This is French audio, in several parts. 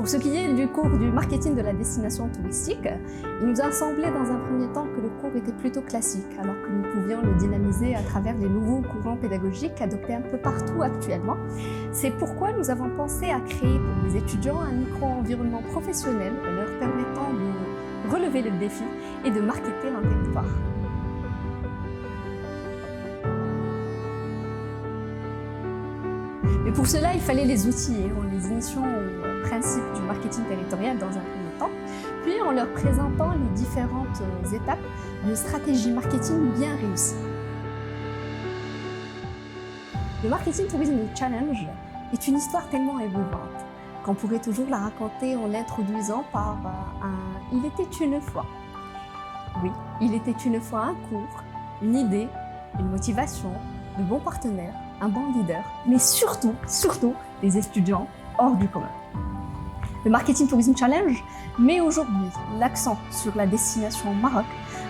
Pour ce qui est du cours du marketing de la destination touristique, il nous a semblé dans un premier temps que le cours était plutôt classique, alors que nous pouvions le dynamiser à travers les nouveaux courants pédagogiques adoptés un peu partout actuellement. C'est pourquoi nous avons pensé à créer pour les étudiants un micro-environnement professionnel leur permettant de relever le défi et de marketer un territoire. Mais pour cela, il fallait les outiller en les initiant au principe du marketing territorial dans un premier temps, puis en leur présentant les différentes étapes d'une stratégie marketing bien réussie. Le Marketing Tourisme Challenge est une histoire tellement émouvante qu'on pourrait toujours la raconter en l'introduisant par un « il était une fois ». Oui, il était une fois un cours, une idée, une motivation, de bons partenaires, un bon leader, mais surtout des étudiants hors du commun. Le Marketing Tourism Challenge met aujourd'hui l'accent sur la destination Maroc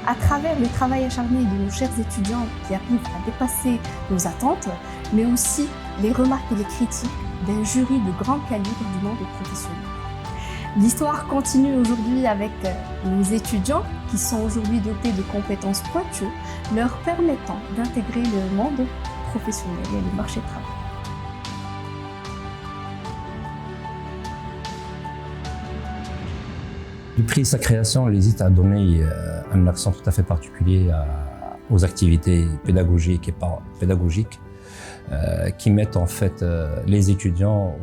à travers le travail acharné de nos chers étudiants qui arrivent à dépasser nos attentes, mais aussi les remarques et les critiques d'un jury de grand calibre du monde professionnel. L'histoire continue aujourd'hui avec nos étudiants qui sont aujourd'hui dotés de compétences pointues, leur permettant d'intégrer le monde professionnel et le marché de travail. Depuis sa création, l'ESIT a donné un accent tout à fait particulier aux activités pédagogiques et parapédagogiques qui mettent en fait les étudiants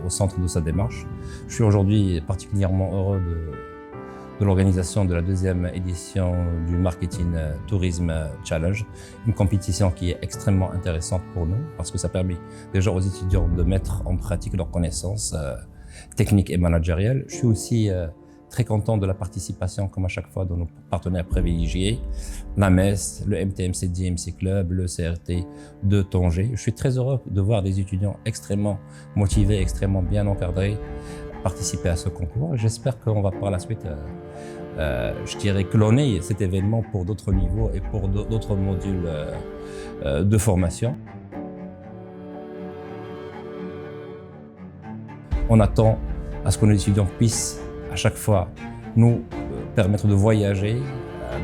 au centre de sa démarche. Je suis aujourd'hui particulièrement heureux de l'organisation de la deuxième édition du Marketing Tourisme Challenge, une compétition qui est extrêmement intéressante pour nous parce que ça permet déjà aux étudiants de mettre en pratique leurs connaissances techniques et managériales. Je suis aussi très content de la participation, comme à chaque fois, de nos partenaires privilégiés, la MES, le MTMC DMC Club, le CRT de Tanger. Je suis très heureux de voir des étudiants extrêmement motivés, extrêmement bien encadrés participer à ce concours. J'espère qu'on va par la suite, je dirais, cloner cet événement pour d'autres niveaux et pour d'autres modules de formation. On attend à ce que nos étudiants puissent à chaque fois nous permettre de voyager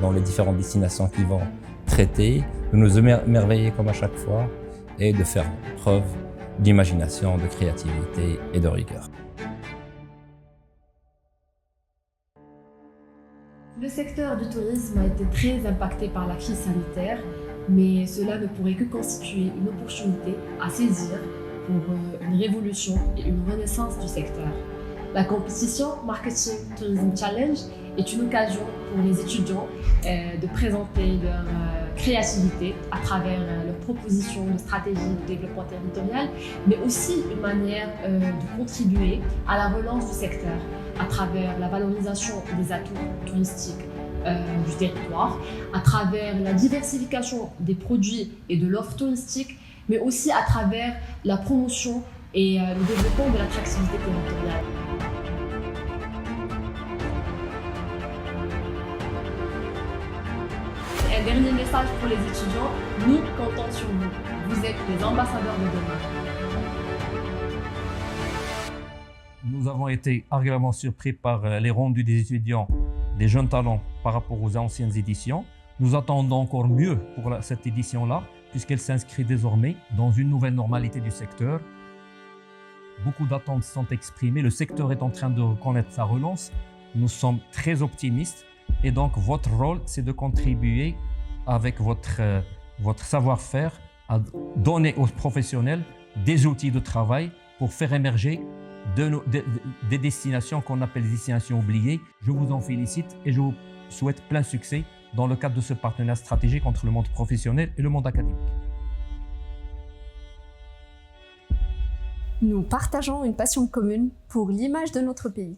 dans les différentes destinations qu'ils vont traiter, de nous émerveiller comme à chaque fois et de faire preuve d'imagination, de créativité et de rigueur. Le secteur du tourisme a été très impacté par la crise sanitaire, mais cela ne pourrait que constituer une opportunité à saisir pour une révolution et une renaissance du secteur. La compétition Marketing Tourism Challenge est une occasion pour les étudiants de présenter leur créativité à travers leurs propositions de stratégie de développement territorial, mais aussi une manière de contribuer à la relance du secteur à travers la valorisation des atouts touristiques du territoire, à travers la diversification des produits et de l'offre touristique, mais aussi à travers la promotion et le développement de l'attractivité territoriale. Un dernier message pour les étudiants, nous comptons sur vous. Vous êtes les ambassadeurs de demain. Nous avons été agréablement surpris par les rendus des étudiants, des jeunes talents par rapport aux anciennes éditions. Nous attendons encore mieux pour cette édition-là, puisqu'elle s'inscrit désormais dans une nouvelle normalité du secteur. Beaucoup d'attentes sont exprimées, le secteur est en train de connaître sa relance. Nous sommes très optimistes et donc votre rôle, c'est de contribuer avec votre savoir-faire à donner aux professionnels des outils de travail pour faire émerger des destinations qu'on appelle des destinations oubliées. Je vous en félicite et je vous souhaite plein succès dans le cadre de ce partenariat stratégique entre le monde professionnel et le monde académique. Nous partageons une passion commune pour l'image de notre pays.